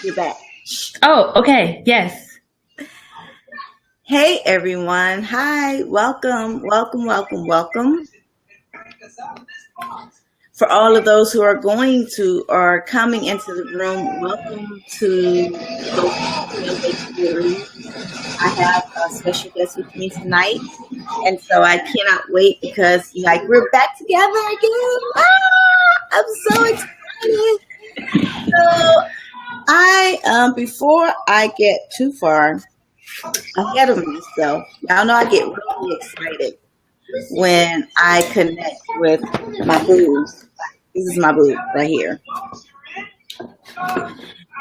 You're back. Oh, okay. Yes. Hey everyone. Hi. Welcome. For all of those who are coming into the room, welcome to the series. I have a special guest with me tonight, and so I cannot wait because we're back together again. I'm so excited. So before I get too far ahead of myself, y'all know I get really excited when I connect with my boo. This is my boo right here,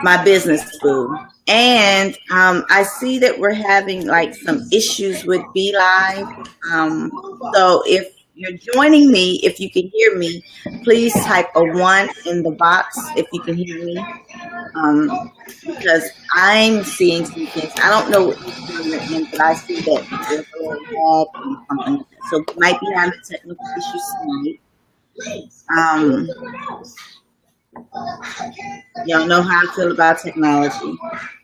my business boo. And I see that we're having some issues with BeLive. So if you're joining me, if you can hear me, please type a 1 in the box if you can hear me. Because I'm seeing some things. I don't know what you're in, but I see that there's a little lag and something like that. So we might be having technical issues tonight. Y'all know how I feel about technology,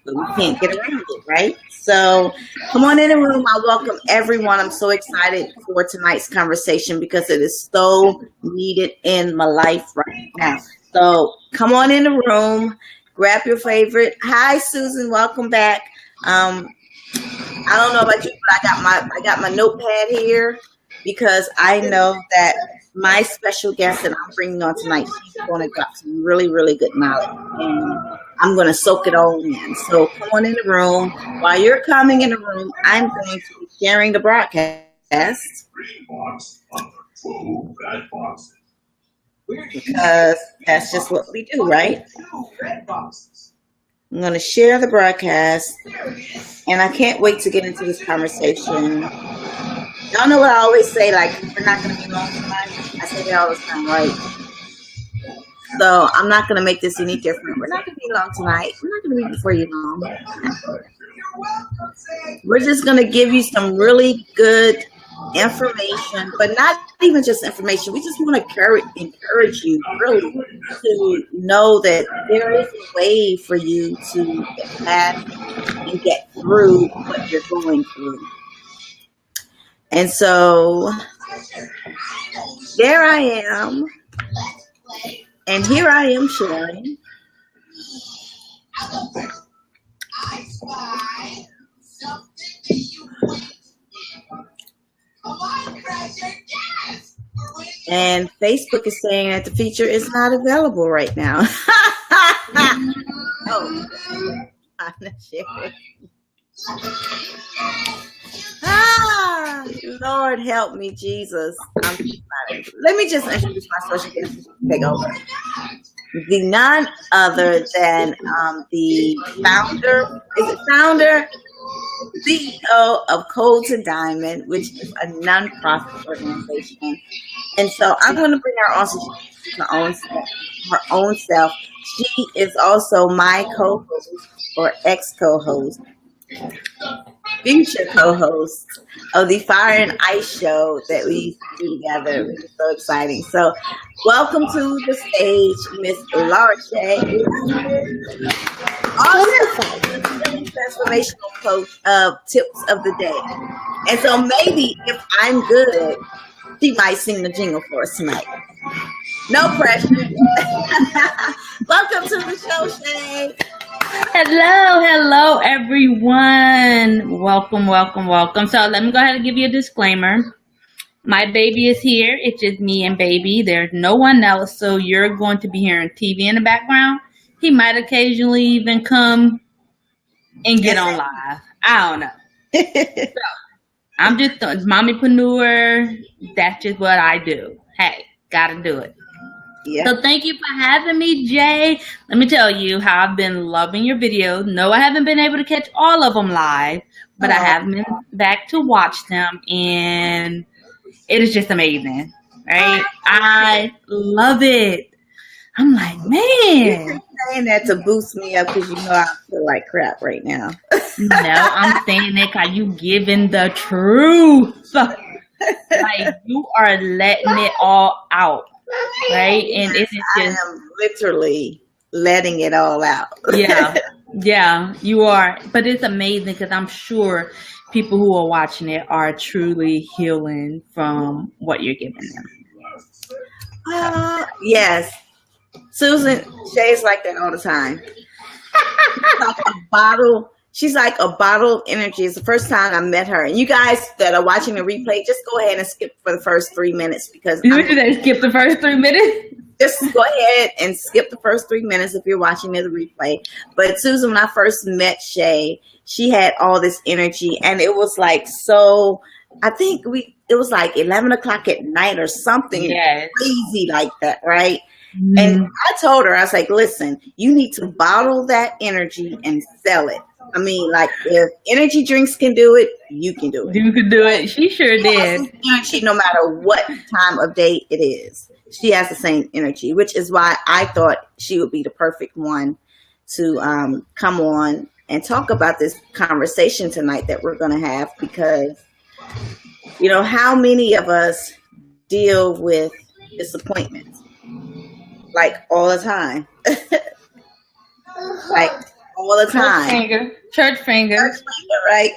but we can't get around it, right? So come on in the room. I welcome everyone. I'm so excited for tonight's conversation because it is so needed in my life right now. So come on in the room. Grab your favorite. Hi, Susan. Welcome back. I don't know about you, but I got my notepad here because I know that my special guest that I'm bringing on tonight, she's going to drop some really, really good knowledge, and I'm going to soak it all in. So come on in the room. While you're coming in the room, I'm going to be sharing the broadcast because that's just what we do, right? I'm going to share the broadcast, and I can't wait to get into this conversation. Y'all know what I always say, we're not going to be long tonight. I say that all the time, right? So I'm not going to make this any different. We're not going to be long tonight. We're not going to be before you long. We're just going to give you some really good information, but not even just information. We just want to encourage you really to know that there is a way for you to get past and get through what you're going through. And so there I am, and here I am sharing. And Facebook is saying that the feature is not available right now. Oh, I'm not sharing. Lord help me, Jesus. Let me just introduce my social guest. Take over. The none other than the founder, CEO of Codes and Diamond, which is a nonprofit organization. And so I'm going to bring her on her own self. She is also my co-host or ex-co-host, future co-host of the Fire and Ice show that we used to do together, which is so exciting. So welcome to the stage, Miss Laura Shea, also transformational coach of Tips of the Day. And so maybe if I'm good, she might sing the jingle for us tonight. No pressure. Welcome to the show, Shay. Hello, everyone. Welcome. So let me go ahead and give you a disclaimer. My baby is here. It's just me and baby. There's no one else. So you're going to be hearing TV in the background. He might occasionally even come and get on live. I don't know. So I'm just mommypreneur. That's just what I do. Hey, gotta do it. Yeah. So thank you for having me, Jay. Let me tell you how I've been loving your videos. No, I haven't been able to catch all of them live, but I have been back to watch them, and it is just amazing, right? I love it. I'm like, man. You're saying that to boost me up because you know I feel like crap right now. No, I'm saying that because you giving the truth. Like, you are letting it all out. Right, and it's just I am literally letting it all out. Yeah, you are. But it's amazing because I'm sure people who are watching it are truly healing from what you're giving them. Yes. Susan Shay's like that all the time. Like a bottle. She's like a bottle of energy. It's the first time I met her. And you guys that are watching the replay, just go ahead and skip for the first 3 minutes because skip the first 3 minutes. Just go ahead and skip the first 3 minutes if you're watching the replay. But Susan, when I first met Shay, she had all this energy, and it was like so. I think it was like 11 o'clock at night or something crazy like that, right? And I told her, I was like, listen, you need to bottle that energy and sell it. I mean, like, if energy drinks can do it, you can do it. You can do it. She sure did. Energy, no matter what time of day it is, she has the same energy, which is why I thought she would be the perfect one to come on and talk about this conversation tonight that we're going to have, because, you know, how many of us deal with disappointment? Like all the time. Like all the time. Church finger, right?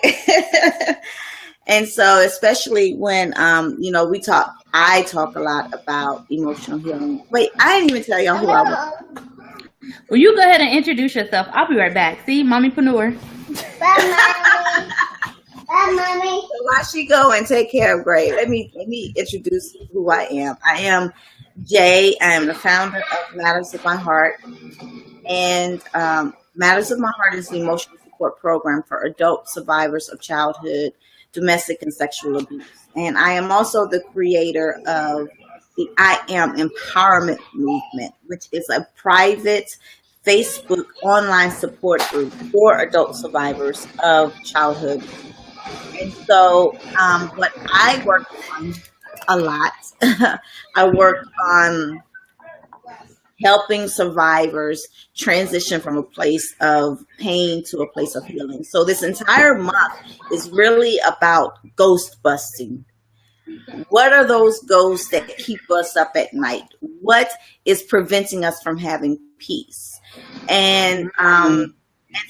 And so especially when I talk a lot about emotional healing. Wait, I didn't even tell y'all who I was. Well, you go ahead and introduce yourself. I'll be right back. See, Mommy Panur. Bye, Mommy. So while she go and take care of Gray, let me introduce who I am. I am Jay. I am the founder of Matters of My Heart. And Matters of My Heart is the emotional support program for adult survivors of childhood, domestic, and sexual abuse. And I am also the creator of the I Am Empowerment Movement, which is a private Facebook online support group for adult survivors of childhood. And so what I work on a lot, I work on helping survivors transition from a place of pain to a place of healing. So this entire month is really about ghost busting. What are those ghosts that keep us up at night? What is preventing us from having peace? And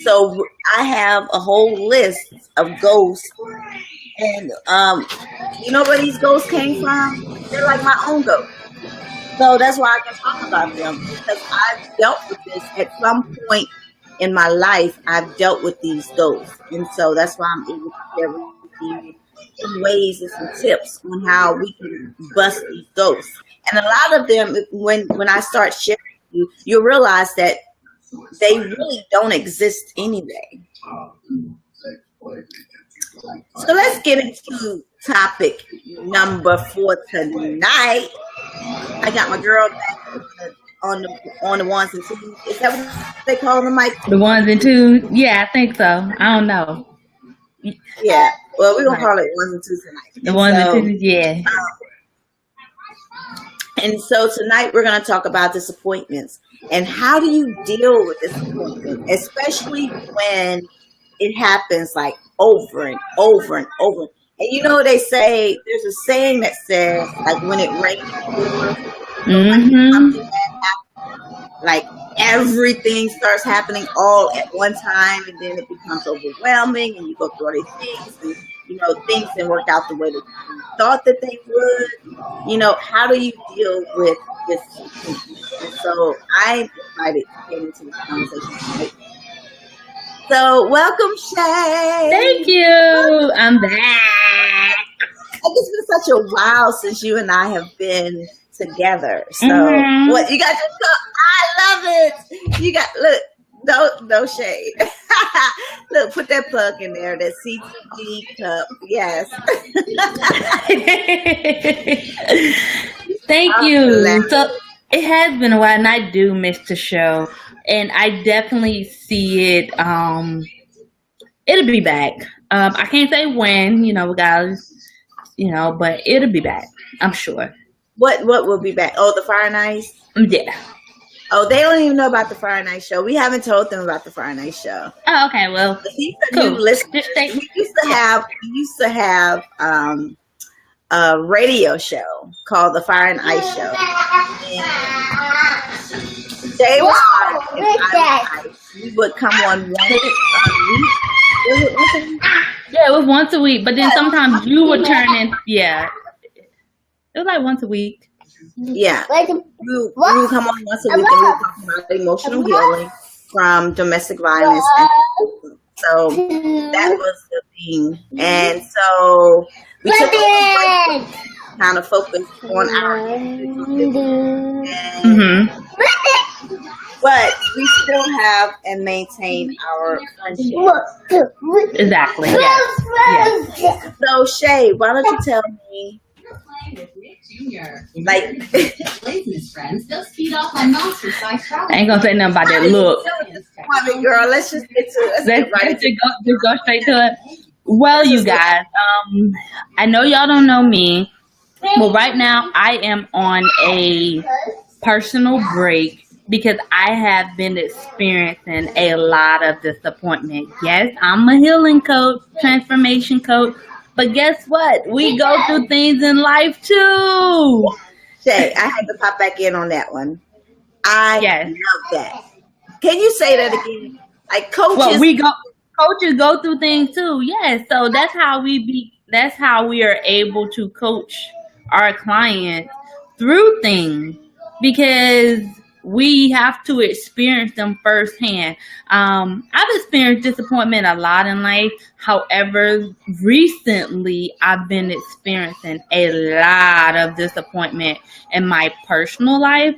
so I have a whole list of ghosts. And you know where these ghosts came from? They're like my own ghosts. So that's why I can talk about them, because I've dealt with this at some point in my life. I've dealt with these ghosts. And so that's why I'm able to share with you some ways and some tips on how we can bust these ghosts. And a lot of them, when I start sharing with you, you'll realize that they really don't exist anyway. So let's get into topic number 4 tonight. I got my girl back on the ones and twos. Is that what they call them, Mike? The ones and twos? Yeah, I think so. I don't know. Yeah. Well, we're going to call it ones and twos tonight. The ones and twos, yeah. And so tonight we're going to talk about disappointments and how do you deal with disappointment, especially when it happens like over and over and over. And you know, they say, there's a saying that says, like, when it rains, something bad happens. Like, everything starts happening all at one time, and then it becomes overwhelming, and you go through all these things, and, you know, things didn't work out the way that you thought that they would. You know, how do you deal with this? And so I'm excited to get into this conversation tonight. So, welcome, Shay. Thank you. I'm back. It's been such a while since you and I have been together. So, what you got? I love it. You got no shade. Look, put that plug in there. That CTG cup. Yes. Thank you. So it has been a while, and I do miss the show. And I definitely see it. It'll be back. I can't say when, guys, but it'll be back. I'm sure. What will be back? Oh, the Fire and Ice? Yeah. Oh, they don't even know about the Fire and Ice show. We haven't told them about the Fire and Ice show. Oh, okay. Well, cool. We used to have a radio show called the Fire and Ice show. Jay was Whoa, like, if look I that. was nice, we would come on once a week. Was it once a week? Yeah, it was once a week, but then sometimes you would turn in. Yeah, it was like once a week. Yeah. Like, We would come on once a week and we would talk about emotional healing from domestic violence. And so that was the thing. And so we took a break, kind of focused on our Mm-hmm. but we still have and maintain our friendship. Exactly. Yes. So Shay, why don't you tell me, like, Blazing's friends, they'll speed off on monster size travel. I ain't gonna say nothing about that look. woman, girl, let's just get to it. Let's just go straight to it. Well, you guys, I know y'all don't know me, but right now I am on a personal break because I have been experiencing a lot of disappointment. Yes, I'm a healing coach, transformation coach, but guess what? We go through things in life too. Shay, I had to pop back in on that one. I Yes. love that. Can you say that again? Like coaches. Well, coaches go through things too. Yes. So that's how we are able to coach our clients through things because we have to experience them firsthand. I've experienced disappointment a lot in life. However, recently I've been experiencing a lot of disappointment in my personal life.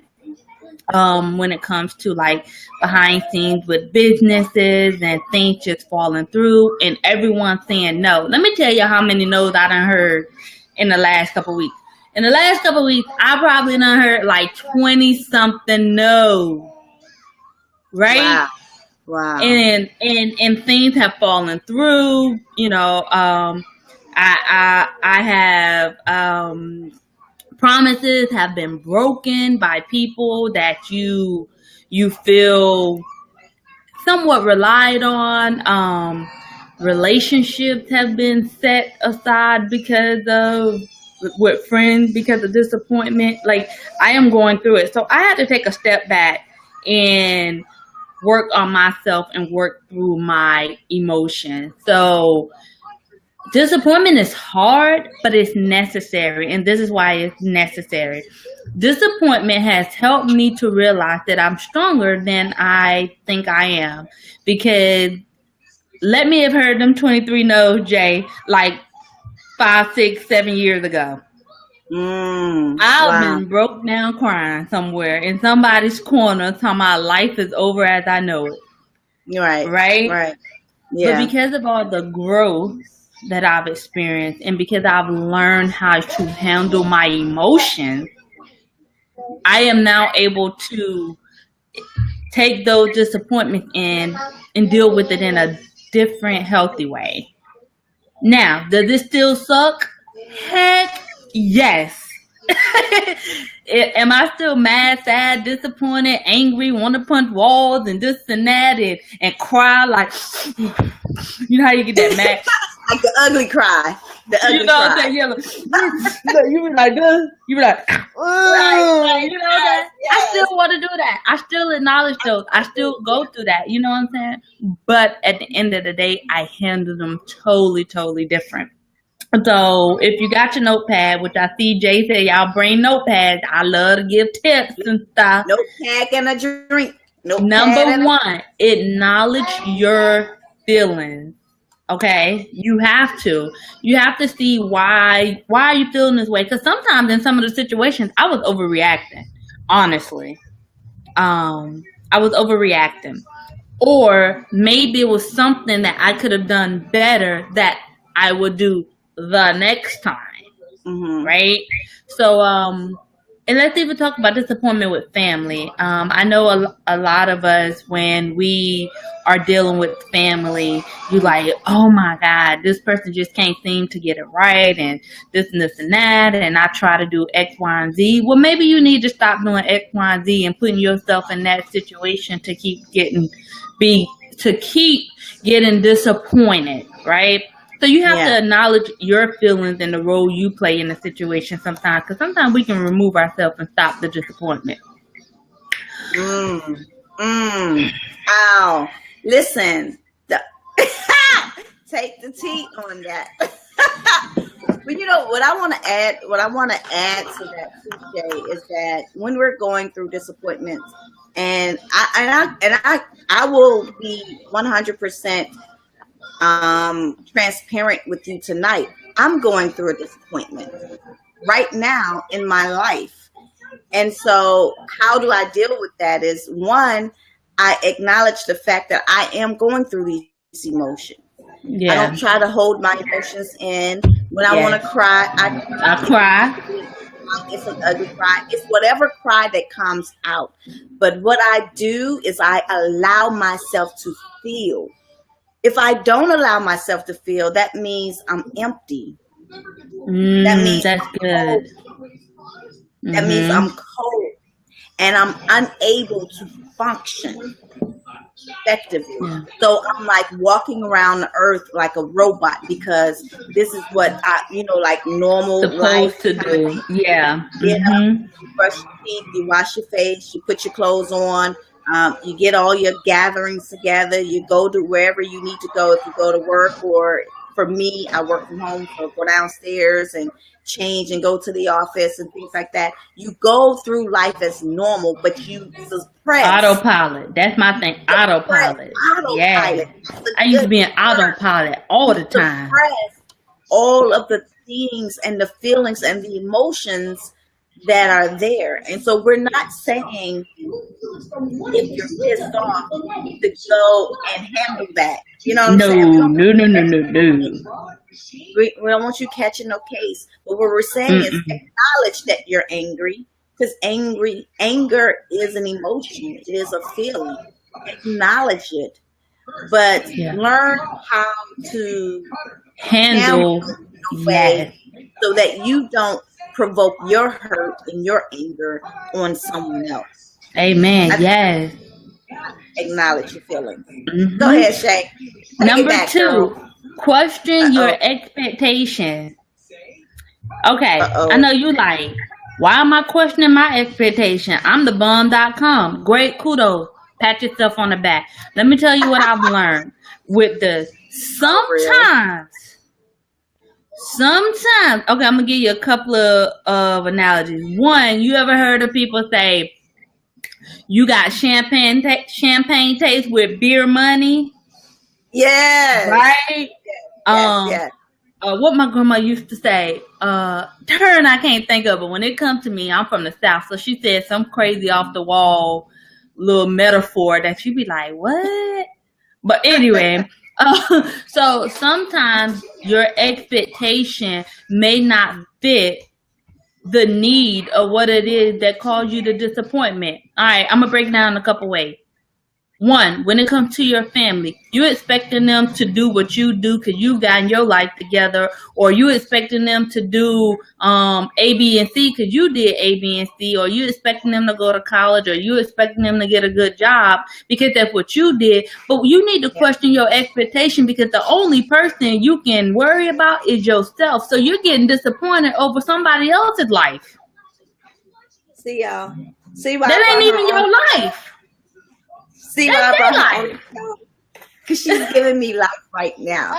When it comes to like behind scenes with businesses and things just falling through and everyone saying no. Let me tell you how many no's I done heard in the last couple weeks. In the last couple weeks, I probably done heard like 20 something no. Right? Wow. And things have fallen through, you know, I have promises have been broken by people that you feel somewhat relied on. Relationships have been set aside because of with friends because of disappointment. Like I am going through it. So I had to take a step back and work on myself and work through my emotions. So disappointment is hard, but it's necessary. And this is why it's necessary. Disappointment has helped me to realize that I'm stronger than I think I am. Because let me have heard them 23 no's, Jay, like 5, 6, 7 years ago. I've been broke down crying somewhere in somebody's corner talking about life is over as I know it. Right? Yeah. But because of all the growth that I've experienced and because I've learned how to handle my emotions, I am now able to take those disappointments and deal with it in a different, healthy way. Now, does it still suck? Heck yes. Am I still mad, sad, disappointed, angry, want to punch walls and this and that and cry like, you know how you get that mad? Like the ugly cry. The ugly you know cry. what I'm saying? You be like this. You be like, right, you know that? Yes. I still want to do that. I still acknowledge those. I still go through that. You know what I'm saying? But at the end of the day, I handle them totally, totally different. So if you got your notepad, which I see Jay said, y'all bring notepads. I love to give tips and stuff. Notepad and a drink. Number one, acknowledge your feelings. Okay, you have to see why are you feeling this way? Because sometimes in some of the situations, I was overreacting. Honestly, I was overreacting, or maybe it was something that I could have done better that I would do the next time. Right? So, and let's even talk about disappointment with family. I know a lot of us, when we are dealing with family, you like, oh my God, this person just can't seem to get it right, and this and that, and I try to do X, Y, and Z. Well, maybe you need to stop doing X, Y, and Z and putting yourself in that situation to keep getting disappointed, right? So you have to acknowledge your feelings and the role you play in the situation sometimes, because sometimes we can remove ourselves and stop the disappointment. Ow. Listen, take the tea on that. But you know what I want to add. What I want to add to that, TJ, is that when we're going through disappointments, and I will be 100% transparent with you tonight. I'm going through a disappointment right now in my life, and so how do I deal with that? Is one, I acknowledge the fact that I am going through these emotions. Yeah. I don't try to hold my emotions in. When I want to cry, I cry. It's an ugly cry. It's whatever cry that comes out. But what I do is I allow myself to feel. If I don't allow myself to feel, that means I'm empty. That means That's good. That means I'm cold and I'm unable to function effectively. Yeah. So I'm like walking around the earth like a robot because this is what like normal Supposed life to do. Yeah. You Mhm. brush your teeth, you wash your face, you put your clothes on, you get all your gatherings together, you go to wherever you need to go. If you go to work, or for me, I work from home, so go downstairs and change and go to the office and things like that. You go through life as normal, but you suppress. Autopilot. That's my thing. Autopilot. Yeah. Autopilot. I used to be an autopilot all the time. Suppress all of the things and the feelings and the emotions that are there. And so we're not saying if you're pissed off to go and handle that. You know what I'm saying? No. We don't want you catching no case. But what we're saying is acknowledge that you're angry, because anger is an emotion. It is a feeling. Acknowledge it. But learn how to Handle the way so that you don't provoke your hurt and your anger on someone else. Amen. Yes. Acknowledge your feelings. Mhm. Go ahead, Shay. Number back, 2, girl. question your expectation. Okay. I know you like, why am I questioning my expectation? I'm the bomb.com. Great, kudos. Pat yourself on the back. Let me tell you what I've learned with the sometimes. Okay, I'm gonna give you a couple of analogies. One, you ever heard of people say you got champagne taste with beer money? Yes. Right? Yes. What my grandma used to say, turn I can't think of it. When it comes to me, I'm from the South, so she said some crazy off the wall little metaphor that you'd be like, what? But anyway, so sometimes your expectation may not fit the need of what it is that caused you the disappointment. All right, I'm gonna break it down in a couple ways. One, when it comes to your family, you expecting them to do what you do because you've gotten your life together, or you expecting them to do A, B, and C because you did A, B, and C, or you expecting them to go to college, or you expecting them to get a good job because that's what you did. But you need to question your expectation, because the only person you can worry about is yourself. So you're getting disappointed over somebody else's life. See y'all. See why that ain't even your life. See what I brought her on? Because she's giving me life right now.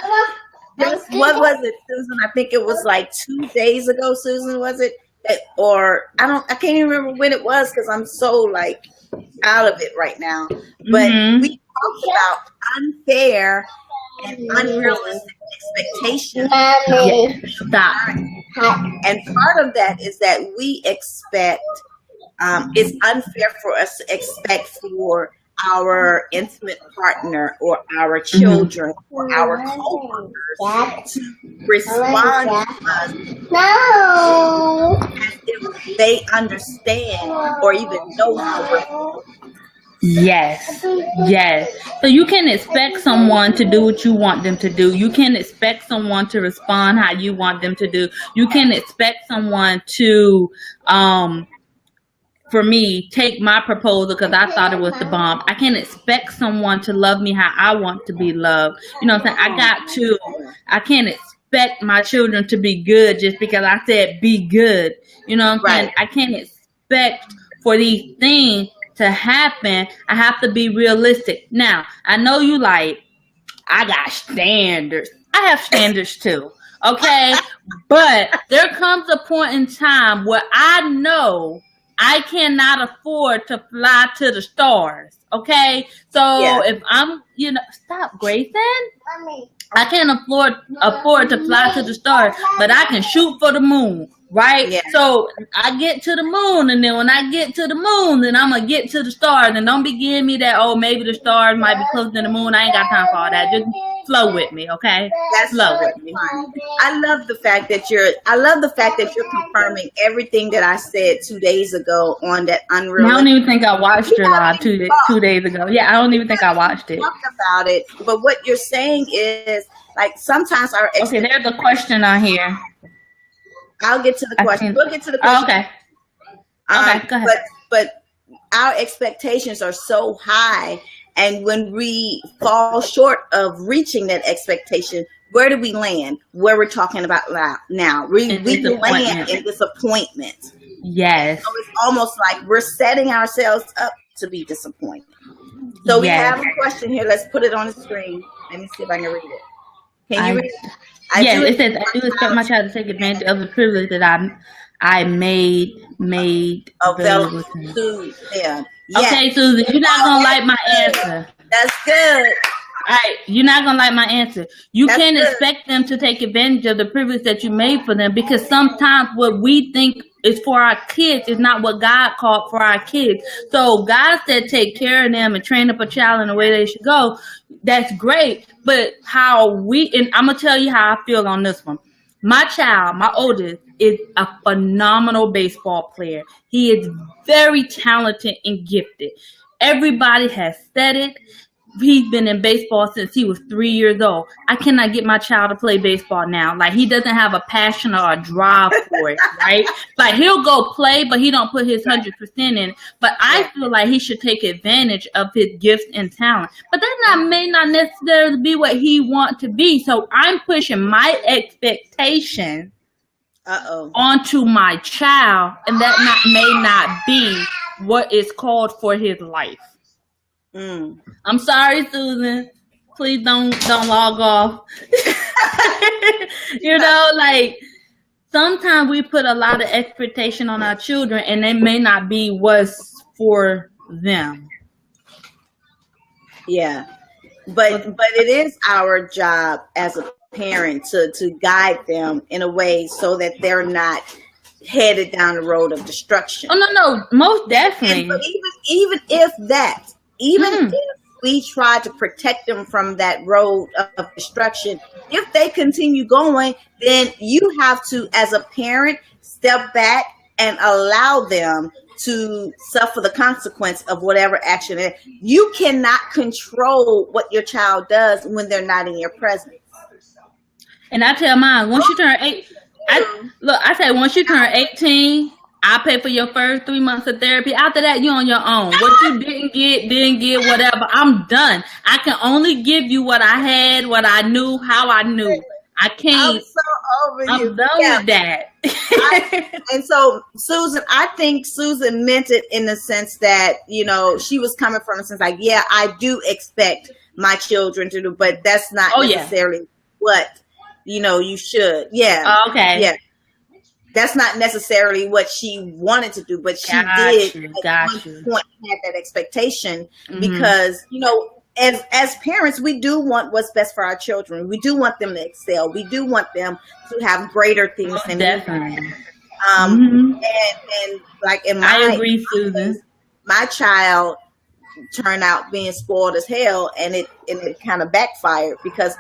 What was it, Susan? I think it was like 2 days ago, Susan, was it? Or I can't even remember when it was because I'm so like out of it right now. But we talked about unfair and unrealistic expectations. Stop. And part of that is that we expect, it's unfair for us to expect for our intimate partner or our children or our co-workers to respond to us as if they understand or even know how we're feeling. Yes. So you can expect someone to do what you want them to do. You can expect someone to respond how you want them to do. You can expect someone to, for me, take my proposal because I thought it was the bomb. I can't expect someone to love me how I want to be loved. You know what I'm saying? I can't expect my children to be good just because I said be good. You know what I'm saying? I can't expect for these things to happen, I have to be realistic. Now, I know you like, I got standards. I have standards too. Okay. But there comes a point in time where I know I cannot afford to fly to the stars. Okay. So if I'm, stop, Grayson. Mommy. I can't afford to fly to the stars, but I can shoot for the moon. Right? Yeah. So I get to the moon, and then when I get to the moon, then I'm gonna get to the stars. And don't be giving me that, oh, maybe the stars might be closer than the moon. I ain't got time for all that. Just flow with me, okay? That's Flow with me. fine. I love the fact that you're confirming everything that I said 2 days ago on that I unreal. don't even think I watched your live 2 days ago. Yeah, I don't even think I watched it. Talk about it, but what you're saying is like sometimes our Okay, there's a question on here. I'll get to the question. We'll get to the Oh, question. okay. Okay, go ahead. But our expectations are so high, and when we fall short of reaching that expectation, where do we land? Where we're talking about now, we land in disappointment. Yes. So it's almost like we're setting ourselves up to be disappointed. So we have a question here. Let's put it on the screen. Let me see if I can read it. Can you read it? Yes, it says, I do expect my child to take advantage of the privilege that I made available to him. Yeah. Okay, Susan, you're not going to like my answer. That's good. All right, you're not going to like my answer. You That's can't good. expect them to take advantage of the privilege that you made for them, because sometimes what we think is for our kids is not what God called for our kids. So God said take care of them and train up a child in the way they should go. That's great. But and I'm going to tell you how I feel on this one. My child, my oldest, is a phenomenal baseball player. He is very talented and gifted. Everybody has said it. He's been in baseball since he was 3 years old. I cannot get my child to play baseball now. Like, he doesn't have a passion or a drive for it, right? Like, he'll go play, but he don't put his 100% in it. But I feel like he should take advantage of his gifts and talent. But that may not necessarily be what he wants to be. So I'm pushing my expectations onto my child, and that may not be what is called for his life. I'm sorry, Susan. Please don't log off. Like, sometimes we put a lot of expectation on our children, and it may not be what's for them. Yeah, but it is our job as a parent to guide them in a way so that they're not headed down the road of destruction. Oh no, most definitely. And even if if we try to protect them from that road of destruction, if they continue going, then you have to, as a parent, step back and allow them to suffer the consequence of whatever action. You cannot control what your child does when they're not in your presence. And I tell mine, once you turn 8, I say once you turn 18, I pay for your first 3 months of therapy. After that, you're on your own. What you didn't get, whatever. I'm done. I can only give you what I had, what I knew, how I knew. I can't. I'm so over you. I'm done with that. And so, Susan, I think Susan meant it in the sense that, she was coming from a sense like, yeah, I do expect my children to do, but that's not necessarily what, you should. Yeah. Oh, okay. Yeah. That's not necessarily what she wanted to do, but she did at one point have that expectation because, as parents, we do want what's best for our children. We do want them to excel. We do want them to have greater things than definitely. And like in I agree, Susan. My child turned out being spoiled as hell, and it kind of backfired because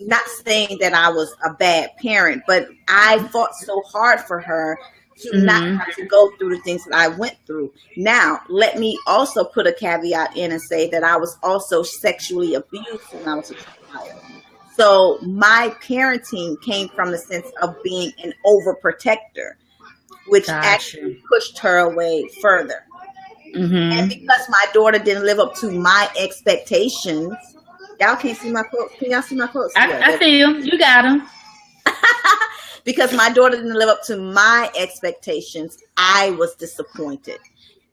not saying that I was a bad parent, but I fought so hard for her to not have to go through the things that I went through. Now, let me also put a caveat in and say that I was also sexually abused when I was a child. So my parenting came from the sense of being an overprotector, which actually pushed her away further. And because my daughter didn't live up to my expectations, y'all can't see my quotes. Can y'all see my quotes? I see them. You got them. Because my daughter didn't live up to my expectations, I was disappointed.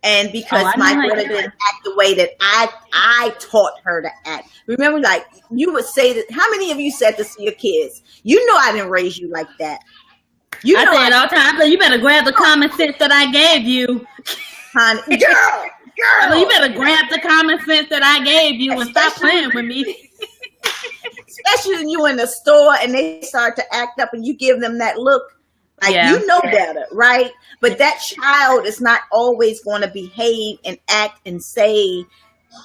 And because I my know how daughter you do didn't it. act the way that I taught her to act. Remember, like you would say that. How many of you said this to your kids? You know I didn't raise you like that. You I know say it all the time. So you better grab the common sense that I gave you. honey, So girl. you better grab the common sense that I gave you and stop playing with me. Especially when you in the store and they start to act up and you give them that look. Like, Yeah. you know better, right? But that child is not always going to behave and act and say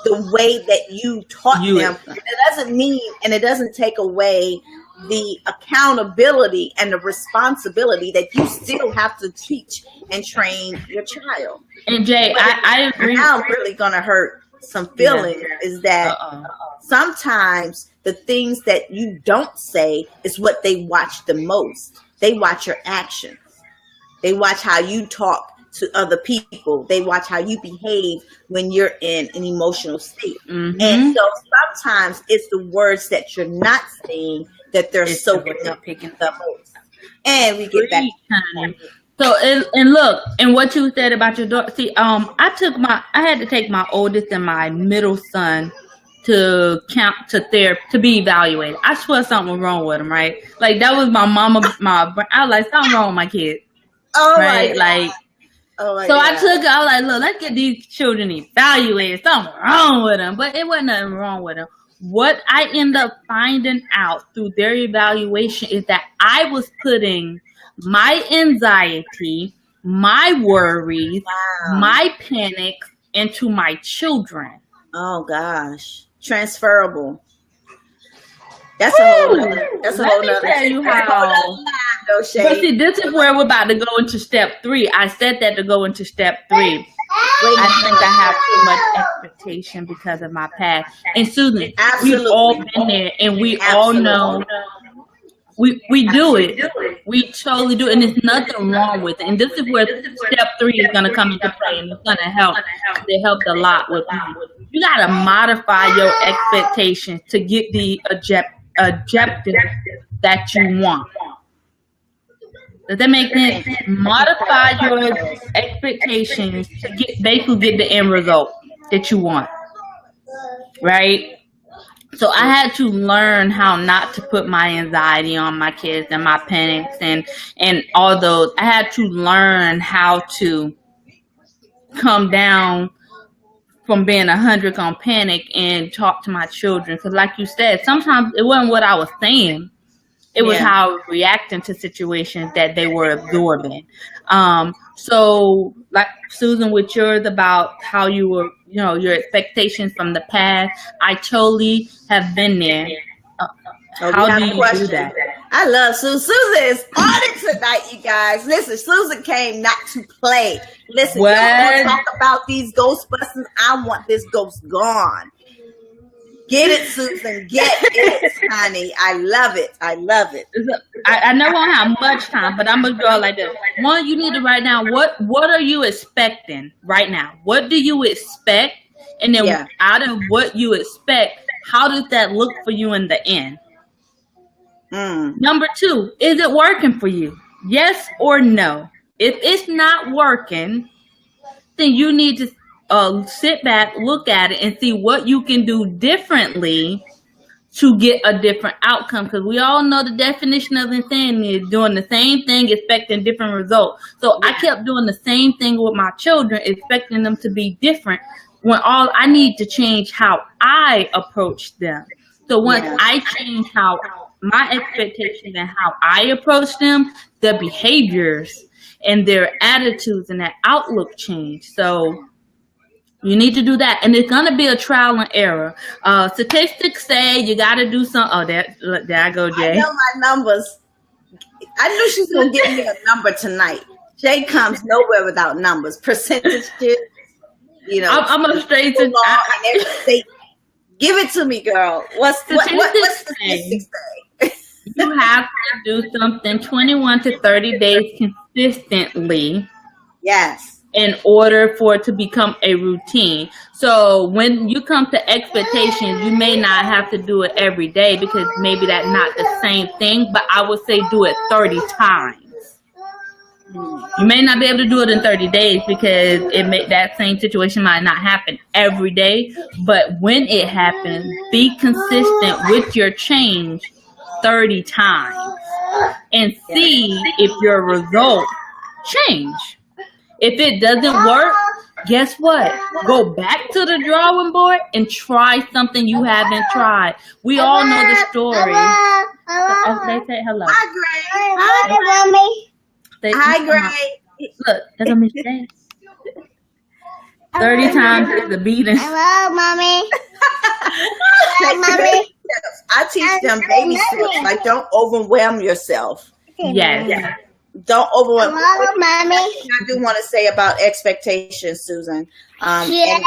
the way that you taught them. And it doesn't mean, and it doesn't take away the accountability and the responsibility that you still have to teach and train your child. And Jay, I agree. Now really going to hurt some feelings is that sometimes the things that you don't say is what they watch the most. They watch your actions. They watch how you talk to other people. They watch how you behave when you're in an emotional state. Mm-hmm. And so sometimes it's the words that you're not saying that they're soaking up the most. And we get back. So and look, and what you said about your daughter. See, I had to take my oldest and my middle son to therapy to be evaluated. I swear something was wrong with him, right? Like that was my mama. I was like, something wrong with my kid, right? Like, so I was like, look, let's get these children evaluated. Something wrong with them, but it wasn't nothing wrong with them. What I end up finding out through their evaluation is that I was putting my anxiety, my worries, my panic into my children. Oh gosh. Transferable. That's a whole nother. That's a whole nother. Let me tell you how. But see, this is where we're about to go into step 3. I said that to go into step 3. I think I have too much expectation because of my past. And Susan, we've all been there, and we all know we do it. We totally do it, and there's nothing wrong with it. And this is where step 3 is going to come into play, and it's going to help. It helped a lot with me. You got to modify your expectations to get the objective that you want. Does that make sense? Modify your expectations to basically get the end result that you want. Right? So I had to learn how not to put my anxiety on my kids and my panics and all those. I had to learn how to come down from being 100 on panic and talk to my children. Because like you said, sometimes it wasn't what I was saying. It was how I was reacting to situations that they were absorbing. So like Susan, with yours about how you were, your expectations from the past, I totally have been there. How do you do that? I love Susan. Susan is on it tonight, you guys. Listen, Susan came not to play. Listen, we're going to talk about these Ghostbusters. I want this ghost gone. Get it, Susan. Get it, honey. I love it. I love it. I know I don't have much time, but I'm going to go like this. One, you need to write down what are you expecting right now? What do you expect? And then out of what you expect, how does that look for you in the end? Number 2, is it working for you? Yes or no? If it's not working, then you need to sit back, look at it, and see what you can do differently to get a different outcome. Because we all know the definition of insanity is doing the same thing, expecting different results. So I kept doing the same thing with my children, expecting them to be different, when all I need to change how I approach them. So once I change how my expectations and how I approach them, their behaviors and their attitudes and that outlook change. So you need to do that. And it's going to be a trial and error. Statistics say you got to do some. Oh, there I go, Jay. I know my numbers. I knew she's going to give me a number tonight. Jay comes nowhere without numbers. Percentages, I'm going to straight to give it to me, girl. What statistics say? You have to do something 21 to 30 days consistently. Yes. In order for it to become a routine. So when you come to expectations, you may not have to do it every day because maybe that's not the same thing, but I would say do it 30 times. You may not be able to do it in 30 days because that same situation might not happen every day. But when it happens, be consistent with your change 30 times and see if your results change. If it doesn't work, guess what? Go back to the drawing board and try something you haven't tried. We all know the story. Oh, they say hello. Hi, Gray. Hi, Mommy. Hi, Gray. Look, that's what Miss said. 30 times is a beating. Hello, Mommy. Hello, Mommy. I teach them baby steps. Like, don't overwhelm yourself. Yes. Don't overwhelm. Hello, Mommy. I do want to say about expectations, Susan. And Yay.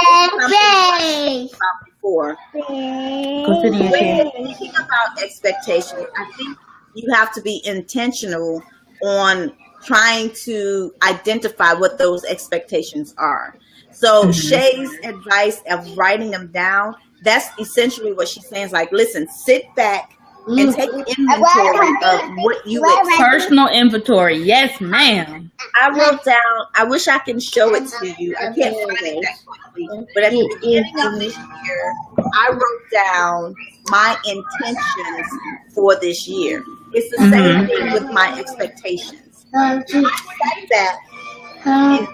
about before. Go sit in your chair. When thinking about expectations, I think you have to be intentional on trying to identify what those expectations are. So Shay's advice of writing them down, that's essentially what she's saying. Is like, listen, sit back and take inventory of what you expect. Personal inventory. Yes, ma'am. I wrote down, I wish I can show it to you. I can't find it that quickly. But at the beginning of this year, I wrote down my intentions for this year. It's the same thing with my expectations. I said that in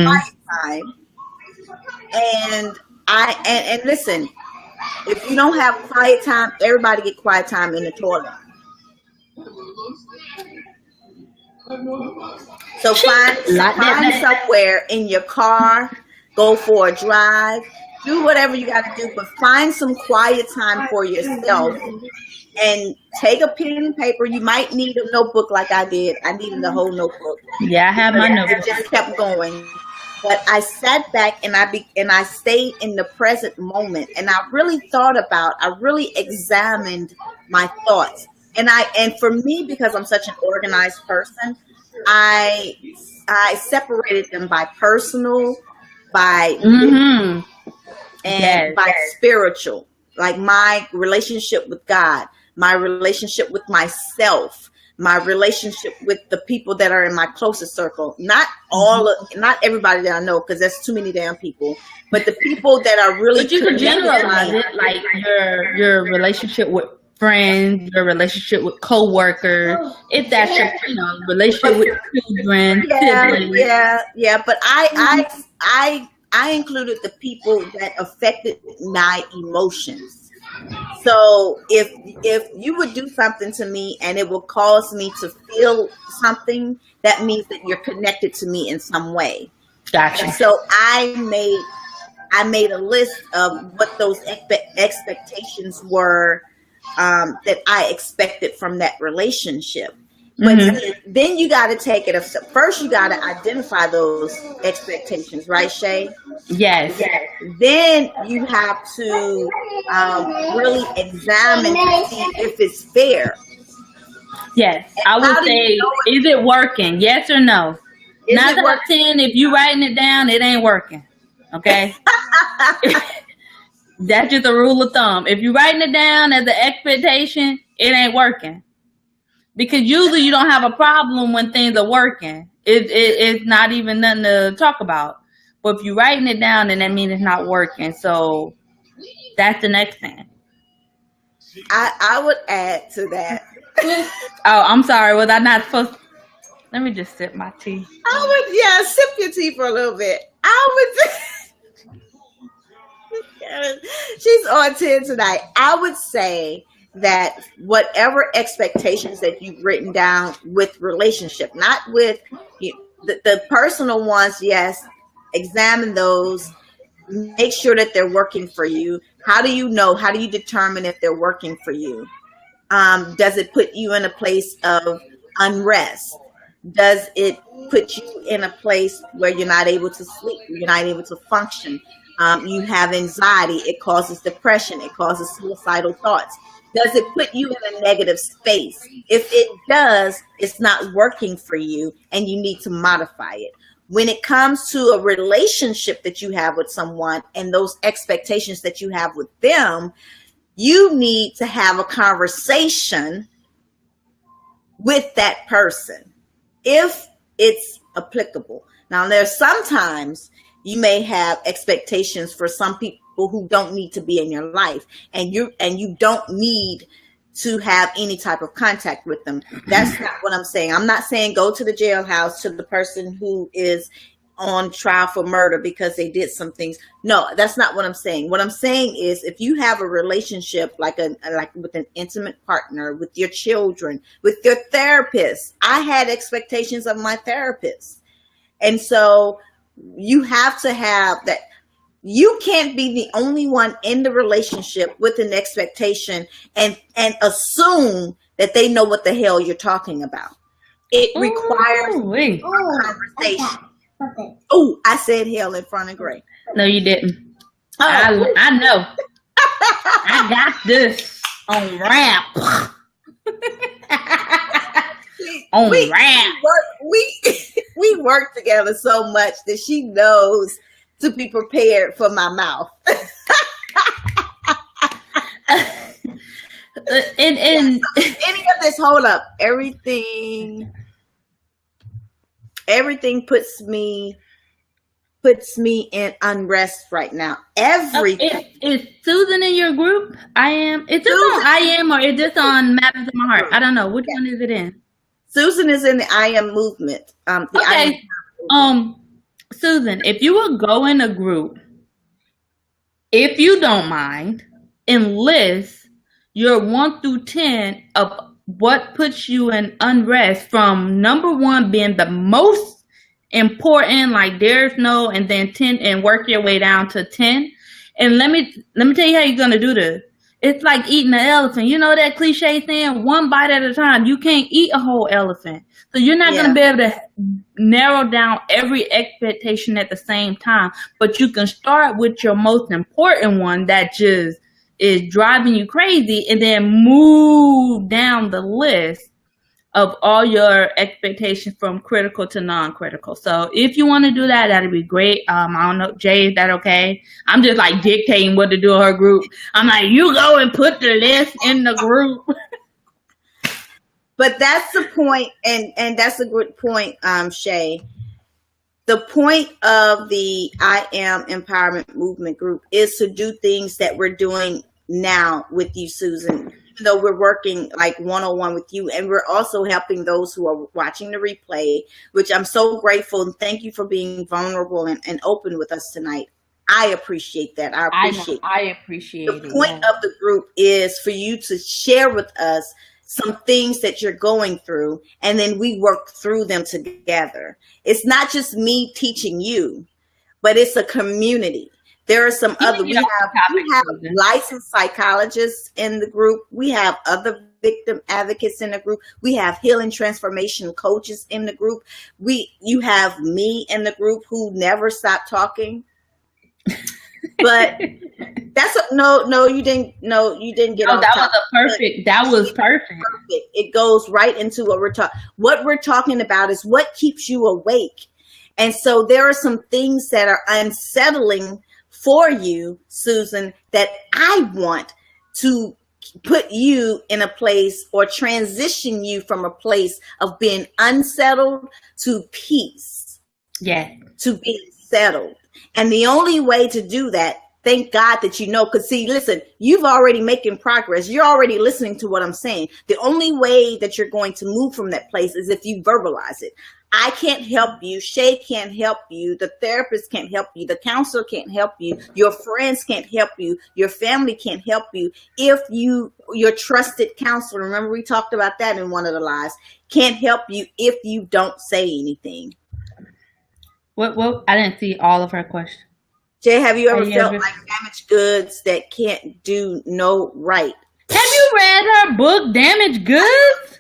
quiet time. And listen, if you don't have quiet time, everybody get quiet time in the toilet. So find somewhere in your car, go for a drive, do whatever you got to do, but find some quiet time for yourself and take a pen and paper. You might need a notebook like I did. I needed the whole notebook. Yeah, I have my notebook. I just kept going. But I sat back and I stayed in the present moment, and I really examined my thoughts. And for me, because I'm such an organized person, I separated them by personal, by by spiritual, like my relationship with God, my relationship with myself, my relationship with the people that are in my closest circle. Not everybody that I know, because there's too many damn people, but the people that are really. But you can generalize it, like your relationship with friends, your relationship with coworkers, if that's your relationship with children, siblings. Yeah. But I included the people that affected my emotions. So if you would do something to me and it will cause me to feel something, that means that you're connected to me in some way. Gotcha. So I made a list of what those expectations were that I expected from that relationship. But then you got to take it a step. First, you got to identify those expectations, right, Shay? Yes. Then you have to really examine to see if it's fair. Yes. And I would say, is it working? Yes or no? 9 out of 10, if you writing it down, it ain't working. Okay? That's just a rule of thumb. If you're writing it down as an expectation, it ain't working. Because usually you don't have a problem when things are working. It's not even nothing to talk about. But if you're writing it down, then that means it's not working. So that's the next thing. I would add to that. Oh, I'm sorry. Was I not supposed to? Let me just sip my tea. Sip your tea for a little bit. She's on 10 tonight. I would say that whatever expectations that you've written down with relationship, not with the personal ones, yes, examine those, make sure that they're working for you. How do you know? How do you determine if they're working for you? Does it put you in a place of unrest? Does it put you in a place where you're not able to sleep? You're not able to function? You have anxiety. It causes depression. It causes suicidal thoughts. Does it put you in a negative space? If it does, it's not working for you and you need to modify it. When it comes to a relationship that you have with someone and those expectations that you have with them, you need to have a conversation with that person. if it's applicable. Now, there's sometimes you may have expectations for some people who don't need to be in your life, and you don't need to have any type of contact with them. That's not what I'm saying. I'm not saying go to the jailhouse to the person who is on trial for murder because they did some things. No, that's not what I'm saying. What I'm saying is if you have a relationship like with an intimate partner, with your children, with your therapist. I had expectations of my therapist. And so you have to have that. You can't be the only one in the relationship with an expectation and assume that they know what the hell you're talking about. It requires a conversation. Okay. Oh, I said hell in front of Gray. No, you didn't. Oh. I know. I got this on rap. On rap. We work together so much that she knows to be prepared for my mouth. and any of this, hold up. Everything puts me in unrest right now. Everything. Is Susan in your group? I am. Is this on I am or is this on Matters in My Heart? I don't know. Which one is it in? Susan is in the I am movement. Okay. Susan, if you would go in a group, if you don't mind, and list your 1 through 10 of what puts you in unrest, from number 1 being the most important, like there's no, and then 10, and work your way down to 10. And let me tell you how you're gonna do this. It's like eating an elephant. You know that cliche saying, one bite at a time. You can't eat a whole elephant. So you're not going to be able to narrow down every expectation at the same time. But you can start with your most important one that just is driving you crazy, and then move down the list of all your expectations from critical to non-critical. So if you want to do that, that'd be great. I don't know, Jay, is that okay? I'm just like dictating what to do in her group. I'm like, you go and put the list in the group. But that's the point, and that's a good point, Shay. The point of the I Am Empowerment Movement group is to do things that we're doing now with you, Susan. Even though we're working like one-on-one with you, and we're also helping those who are watching the replay, which I'm so grateful, and thank you for being vulnerable and open with us tonight. I appreciate that. I appreciate it. The point of the group is for you to share with us some things that you're going through, and then we work through them together. It's not just me teaching you, but it's a community. There are some other, we have licensed psychologists in the group. We have other victim advocates in the group. We have healing transformation coaches in the group. You have me in the group who never stop talking. But that's you didn't get on. That was perfect. It goes right into what we're talking about is what keeps you awake. And so there are some things that are unsettling for you, Susan, that I want to put you in a place or transition you from a place of being unsettled to peace. Yeah. To being settled. And the only way to do that, thank God that you know, because see, listen, you've already making progress. You're already listening to what I'm saying. The only way that you're going to move from that place is if you verbalize it. I can't help you. Shay can't help you. The therapist can't help you. The counselor can't help you. Your friends can't help you. Your family can't help you. If your trusted counselor, remember we talked about that in one of the lives, can't help you if you don't say anything. What? I didn't see all of her questions. Jay, have you ever felt like damaged goods that can't do no right? Have you read her book, Damaged Goods?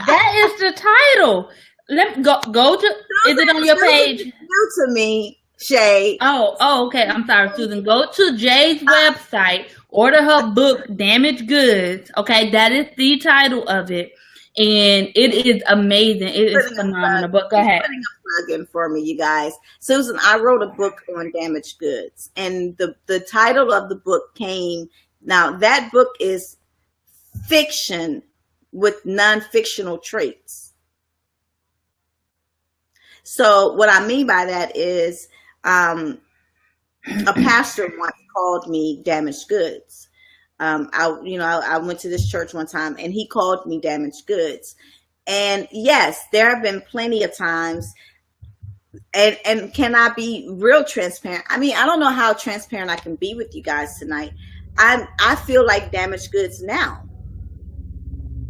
That is the title. Let go to. Is it on your page? New to me, Shay. Oh, okay. I'm sorry, Susan. Go to Jay's website. Order her book, Damaged Goods. Okay, that is the title of it, and it is amazing. It is phenomenal. But go ahead. Putting a plug in for me, you guys. Susan, I wrote a book on damaged goods, and the title of the book came. Now that book is fiction with non-fictional traits. So what I mean by that is a pastor once called me damaged goods. I went to this church one time and he called me damaged goods. And yes, there have been plenty of times, and can I be real transparent? I mean, I don't know how transparent I can be with you guys tonight. I feel like damaged goods now.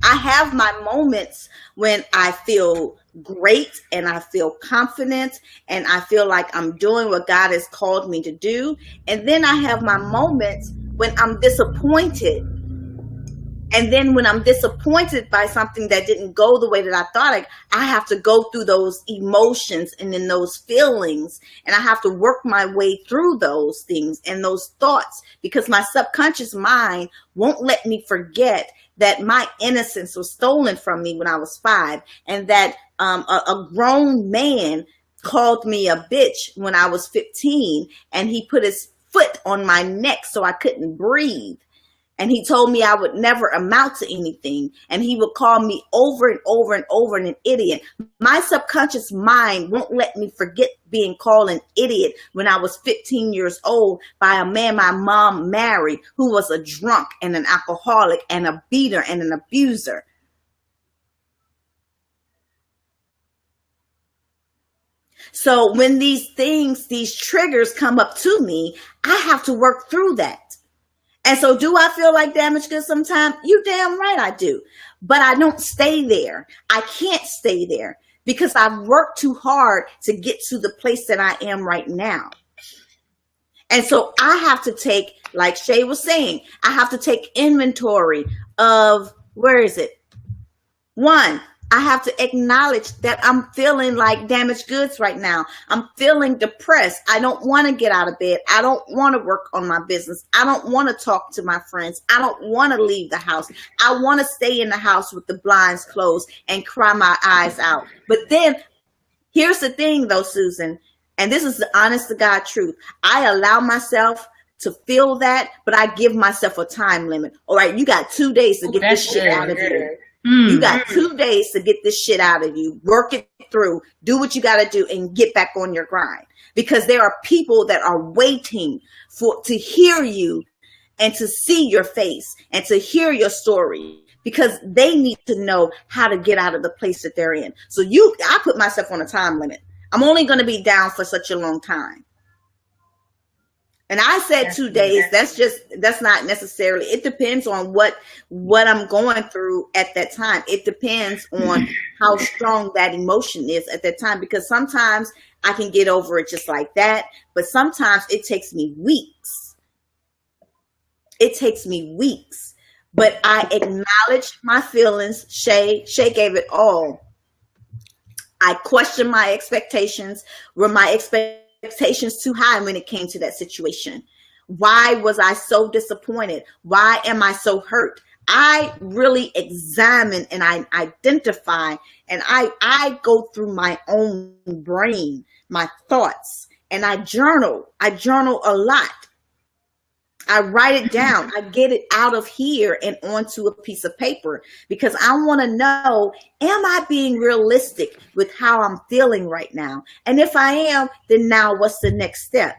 I have my moments when I feel great and I feel confident and I feel like I'm doing what God has called me to do. And then I have my moments when I'm disappointed. And then when I'm disappointed by something that didn't go the way that I thought, I have to go through those emotions and then those feelings, and I have to work my way through those things and those thoughts, because my subconscious mind won't let me forget that my innocence was stolen from me when I was 5, and that a grown man called me a bitch when I was 15, and he put his foot on my neck so I couldn't breathe. And he told me I would never amount to anything. And he would call me over and over and over an idiot. My subconscious mind won't let me forget being called an idiot when I was 15 years old by a man my mom married, who was a drunk and an alcoholic and a beater and an abuser. So when these triggers come up to me, I have to work through that. And so do I feel like damaged goods sometimes? You damn right I do. But I don't stay there. I can't stay there because I've worked too hard to get to the place that I am right now. And so I have to take, like Shay was saying, I have to take inventory of, where is it? 1, I have to acknowledge that I'm feeling like damaged goods right now. I'm feeling depressed. I don't want to get out of bed. I don't want to work on my business. I don't want to talk to my friends. I don't want to leave the house. I want to stay in the house with the blinds closed and cry my eyes out. But then here's the thing though, Susan, and this is the honest to God truth. I allow myself to feel that, but I give myself a time limit. All right, you got 2 days to get this shit out of you. You got 2 days to get this shit out of you. Work it through. Do what you got to do and get back on your grind. Because there are people that are waiting to hear you and to see your face and to hear your story, because they need to know how to get out of the place that they're in. So I put myself on a time limit. I'm only going to be down for such a long time. And I said 2 days. That's not necessarily. It depends on what I'm going through at that time. It depends on how strong that emotion is at that time, because sometimes I can get over it just like that. But sometimes it takes me weeks. But I acknowledged my feelings. Shay gave it all. I questioned my expectations. Were my expectations too high when it came to that situation? Why was I so disappointed? Why am I so hurt? I really examine and I identify, and I go through my own brain, my thoughts, and I journal. I journal a lot. I write it down. I get it out of here and onto a piece of paper, because I want to know, am I being realistic with how I'm feeling right now? And if I am, then now what's the next step?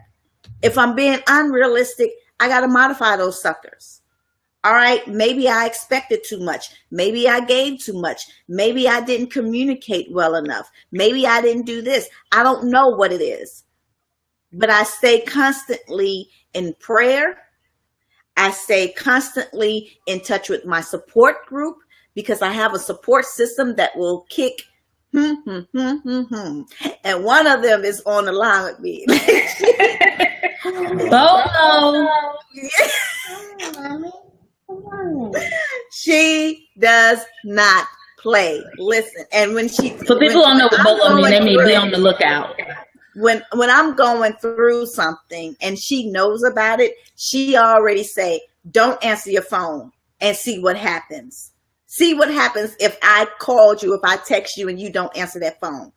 If I'm being unrealistic, I got to modify those suckers. All right. Maybe I expected too much. Maybe I gave too much. Maybe I didn't communicate well enough. Maybe I didn't do this. I don't know what it is, but I stay constantly in prayer. I stay constantly in touch with my support group, because I have a support system that will kick. And one of them is on the line with me. She does not play. Listen, and when she, for people don't know what Bolo means, they may be on the lookout. When I'm going through something and she knows about it, she already say, don't answer your phone and see what happens. See what happens if I called you, if I text you and you don't answer that phone.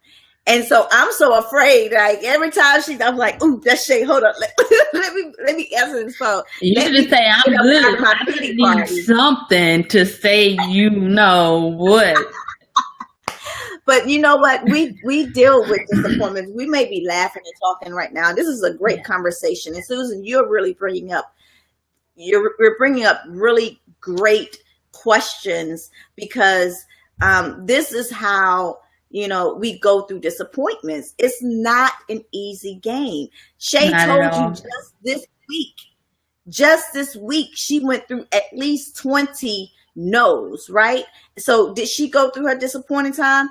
And so I'm so afraid, like every time I'm like, ooh, that's Shay, hold up. Let me answer this phone. You should just say, I'm good. I need something to say, you know what. But you know what? We deal with disappointments. We may be laughing and talking right now. This is a great conversation. And Susan, you're bringing up really great questions because this is how we go through disappointments. It's not an easy game. Shay told you just this week, she went through at least 20 no's, right? So did she go through her disappointing time?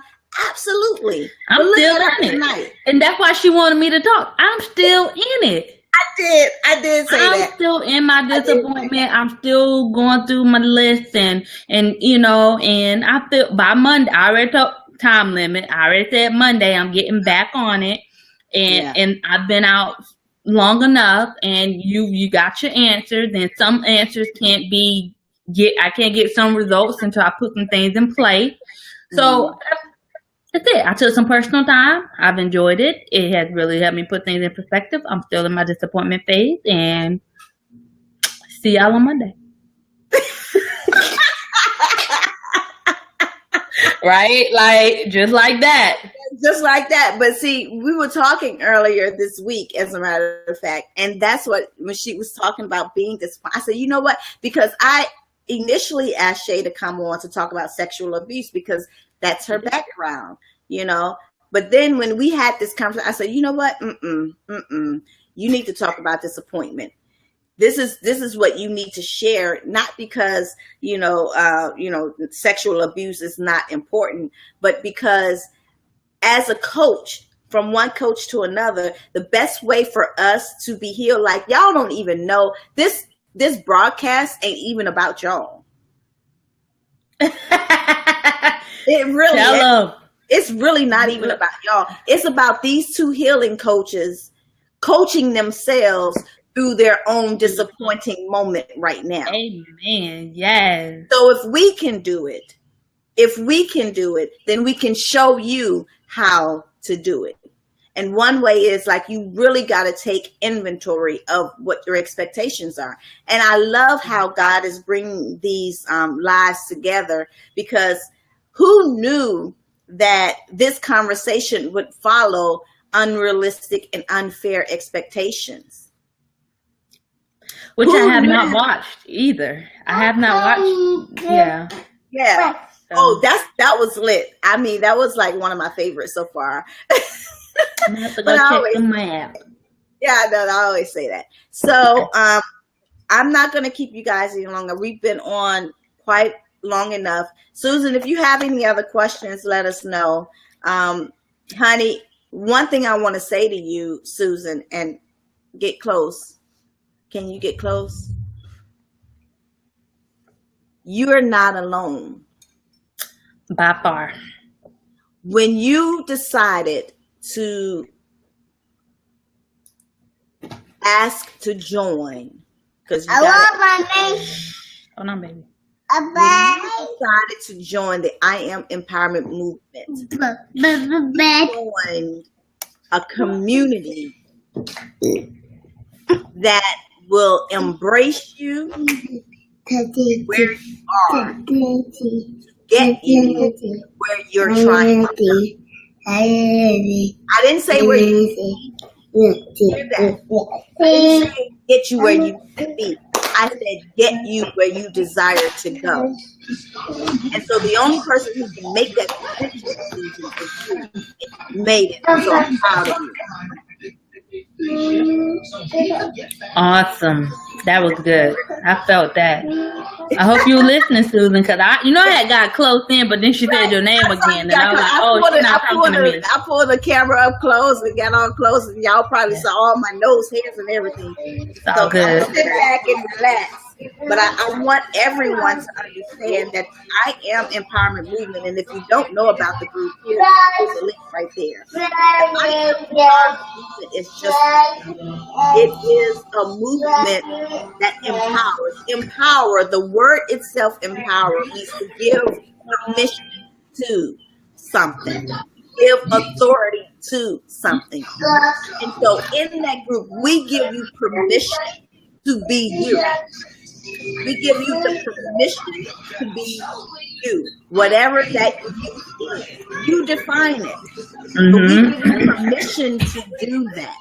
Absolutely. I'm still in it. And that's why she wanted me to talk. I'm still in it. I did say that. I'm still in my disappointment. I'm still going through my list and I feel by Monday, I already told time limit. I already said Monday I'm getting back on it. And I've been out long enough and you got your answers, and some answers I can't get some results until I put some things in play. So that's it. I took some personal time. I've enjoyed it. It has really helped me put things in perspective. I'm still in my disappointment phase, and see y'all on Monday. Right? Like, just like that. Just like that. But see, we were talking earlier this week, as a matter of fact, and that's when she was talking about being disappointed, I said, you know what? Because I initially asked Shay to come on to talk about sexual abuse because that's her background, But then when we had this conversation, I said, you know what? You need to talk about disappointment. This is what you need to share, not because, sexual abuse is not important, but because as a coach, from one coach to another, the best way for us to be healed, like y'all don't even know, this broadcast ain't even about y'all. It really is. It's really not even about y'all. It's about these two healing coaches coaching themselves through their own disappointing moment right now. Amen. Yes. So if we can do it, then we can show you how to do it. And one way is like you really got to take inventory of what your expectations are. And I love how God is bringing these lives together, because who knew that this conversation would follow unrealistic and unfair expectations? Which I have not watched either. I have not watched. Yeah. Yeah. Oh, that was lit. I mean, that was like one of my favorites so far. I'm gonna have to go check them out. Yeah, I always say that. So I'm not going to keep you guys any longer. We've been on quite long enough. Susan, if you have any other questions, let us know. Honey, one thing I want to say to you, Susan, and get close. Can you get close? You're not alone. By far. When you decided to ask to join, because you hold on, baby. When you decided to join the I Am Empowerment movement, join a community that will embrace you where you are, get you where you're trying to go. I didn't say where you hear that. I didn't say get you where you need to be. I said get you where you desire to go. And so the only person who can make that decision is you. You made it. So I'm proud of you. Awesome. That was good. I felt that. I hope you were listening, Susan, because I had got close in, but then she said your name again, and I was like, "Oh, she's not talking to me." I pulled the camera up close and got on close, and y'all probably saw all my nose hairs and everything. It's all good. Sit back and relax. But I want everyone to understand that I Am Empowerment Movement, and if you don't know about the group, here's a link right there. The I Am Empowerment Movement is it is a movement that empowers. Empower, the word itself, empower, means to give permission to something, give authority to something. And so in that group, we give you permission to be you. We give you the permission to be you, whatever that you is. You define it, but we give you permission to do that.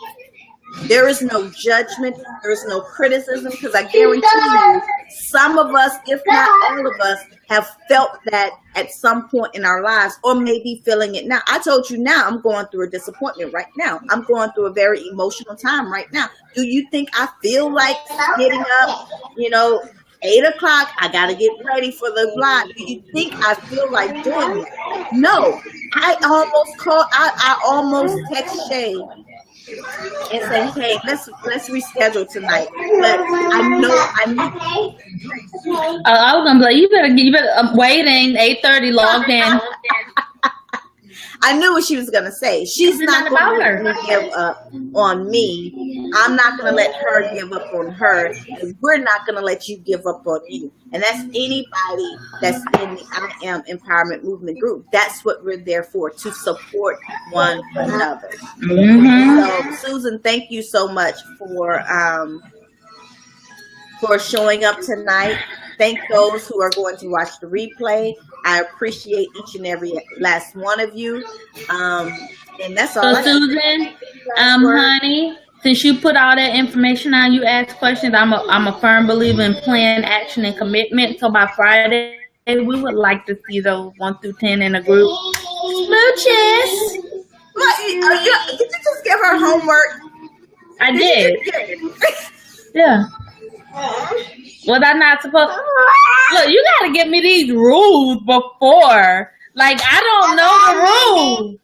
There is no judgment. There is no criticism, because I guarantee you, some of us, if not all of us, have felt that at some point in our lives, or maybe feeling it now. I told you now, I'm going through a disappointment right now. I'm going through a very emotional time right now. Do you think I feel like getting up, 8 o'clock, I got to get ready for the vlog? Do you think I feel like doing that? No. I almost text Shay and say, hey, let's reschedule tonight. But I know. I was gonna be like, you better. I'm waiting. 8:30 logged in. I knew what she was gonna say. She's not going to give up on me. I'm not gonna let her give up on her. And we're not gonna let you give up on you. And that's anybody that's in the I Am Empowerment Movement group. That's what we're there for, to support one another. So, Susan, thank you so much for showing up tonight. Thank those who are going to watch the replay. I appreciate each and every last one of you. And that's all. So, Susan, honey, since you put all that information on, you asked questions. I'm a firm believer in plan, action, and commitment. So by Friday, we would like to see those 1 through 10 in a group. Smooches. Did you just give her homework? I did. Yeah. Was I not supposed? Look, you gotta give me these rules before. Like, I don't know the rules.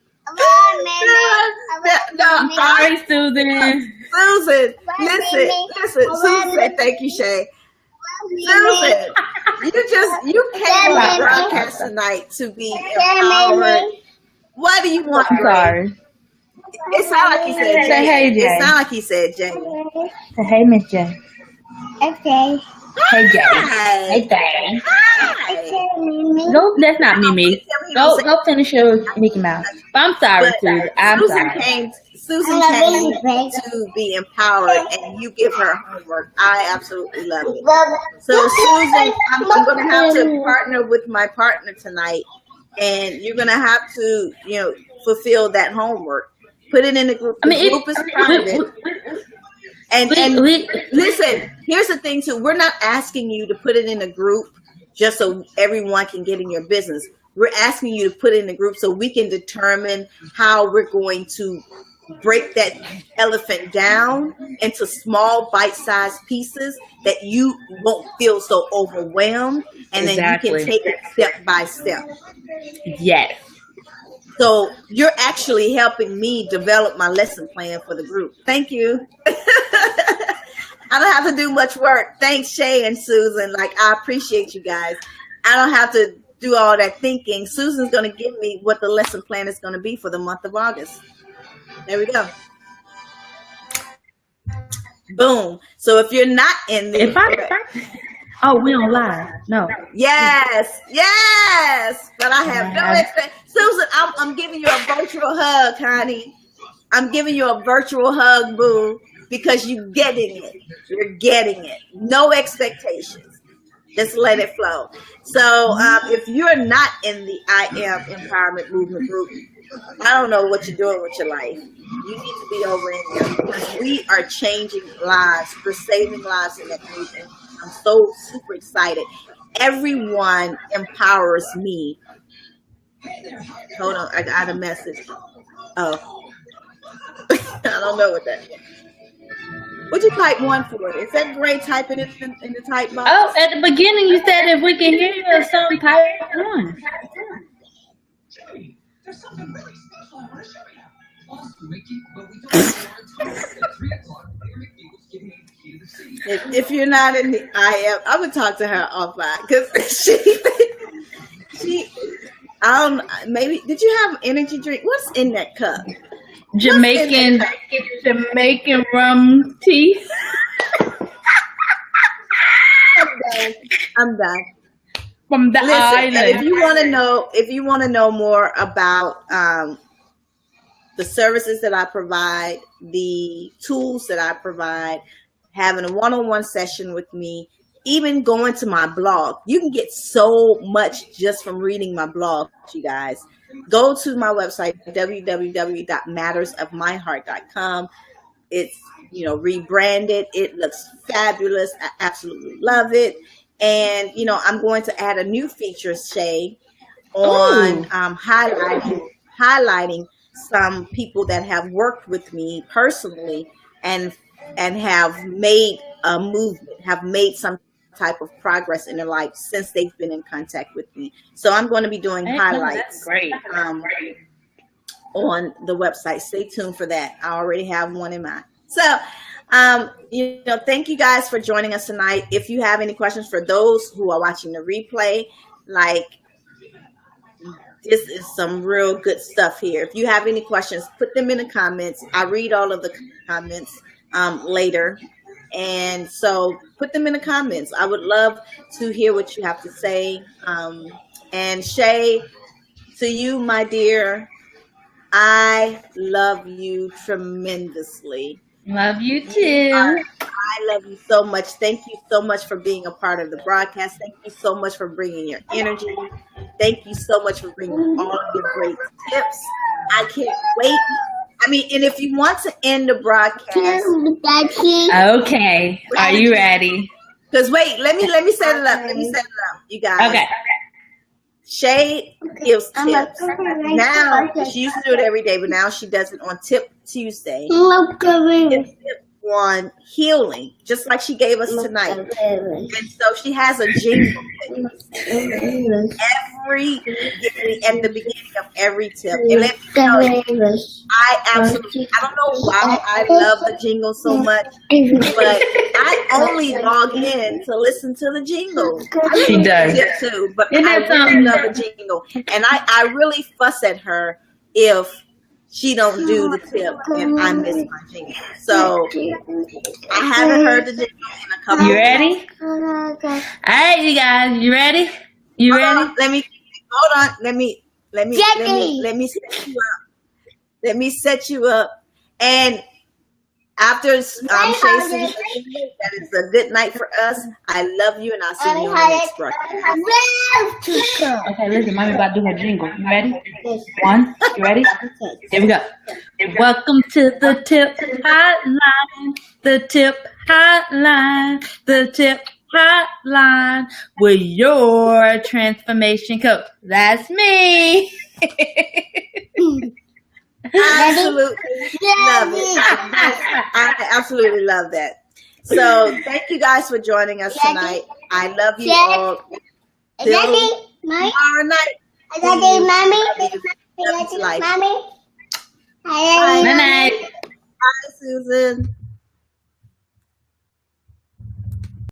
No, sorry, Susan. Susan, listen. Susan said, thank you, Shay. Susan, you came to broadcast tonight to be empowered. What do you want? I'm sorry. It sounded like he said Jay. Say hey, Jay. It sounded like he said Jay. Say hey, Miss Jay. Okay. Hey, Jay. Hi. Hey, Jay. Hi. No, that's not Mimi. Go finish your Mickey Mouse. But I'm sorry, Susan. Susan came to be empowered, and you give her homework. I absolutely love it. So, Susan, I'm going to have to partner with my partner tonight, and you're going to have to, fulfill that homework. Put it in the group. The group is private. And listen, here's the thing too. We're not asking you to put it in a group just so everyone can get in your business. We're asking you to put it in a group so we can determine how we're going to break that elephant down into small bite-sized pieces that you won't feel so overwhelmed, and then you can take it step by step. Yes. So you're actually helping me develop my lesson plan for the group. Thank you. I don't have to do much work. Thanks, Shay and Susan. I appreciate you guys. I don't have to do all that thinking. Susan's going to give me what the lesson plan is going to be for the month of August. There we go. Boom. So if you're not in the... Oh, we don't lie. No. Yes. But I have no expectation. Susan, I'm giving you a virtual hug, honey. I'm giving you a virtual hug, boo, because you're getting it. You're getting it. No expectations. Just let it flow. So if you're not in the I Am Empowerment Movement group, I don't know what you're doing with your life. You need to be over in there, because we are changing lives. We're saving lives in that group. And I'm so super excited. Everyone empowers me. Hold on, I got a message. Oh, I don't know what that is. What'd you type 1 for? Is that Gray typing it in the type box? Oh, at the beginning you said if we can hear you or something, type 1. There's something really special I want to show you. Awesome, Mickey, but we don't have at 3 o'clock. Mickey was giving me the key to the city. If you're not in the I would talk to her offline, because she I don't. Maybe did you have energy drink? What's in that cup? Jamaican rum tea. I'm done. From the island. If you want to know more about the services that I provide, the tools that I provide, having a one-on-one session with me, even going to my blog. You can get so much just from reading my blog, you guys. Go to my website, www.mattersofmyheart.com. It's, rebranded. It looks fabulous. I absolutely love it. And, I'm going to add a new feature, Shay, on highlighting some people that have worked with me personally and have made a movement, have made some type of progress in their life since they've been in contact with me. So I'm going to be doing highlights. That's great. On the website. Stay tuned for that. I already have one in mind. So, thank you guys for joining us tonight. If you have any questions for those who are watching the replay, this is some real good stuff here. If you have any questions, put them in the comments. I read all of the comments later. And so put them in the comments. I would love to hear what you have to say. And Shay, to you, my dear, I love you tremendously. Love you too. I love you so much. Thank you so much for being a part of the broadcast. Thank you so much for bringing your energy. Thank you so much for bringing all of your great tips. I can't wait. And if you want to end the broadcast. Okay. Are you ready? Because wait, let me set it up. You guys. Okay. Shay gives tips. Now, she used to do it every day, but now she does it on Tip Tuesday. It's tip on healing, just like she gave us tonight. And so she has a jingle at the beginning of every tip. And let me tell you, I don't know why I love the jingle so much, but I only log in to listen to the jingle. She does. Tip too, but I Isn't that really love the jingle. And I really fuss at her if she don't do the tip and I miss my jingle. So I haven't heard the jingle in a couple. You ready? All right, you guys. You ready? You ready? Let me set you up. Let me set you up. And after Shay sings that is a good night for us. I love you, and I'll see you on the next broadcast. Okay, listen, mommy about to do her jingle. You ready? One, you ready? Here we go. Welcome to the tip hotline. The tip hotline. The tip hotline with your transformation coach. That's me. Absolutely love it. I absolutely love that. So thank you guys for joining us tonight. I love you all. Till tomorrow night. Mommy. Good night. Bye, Susan.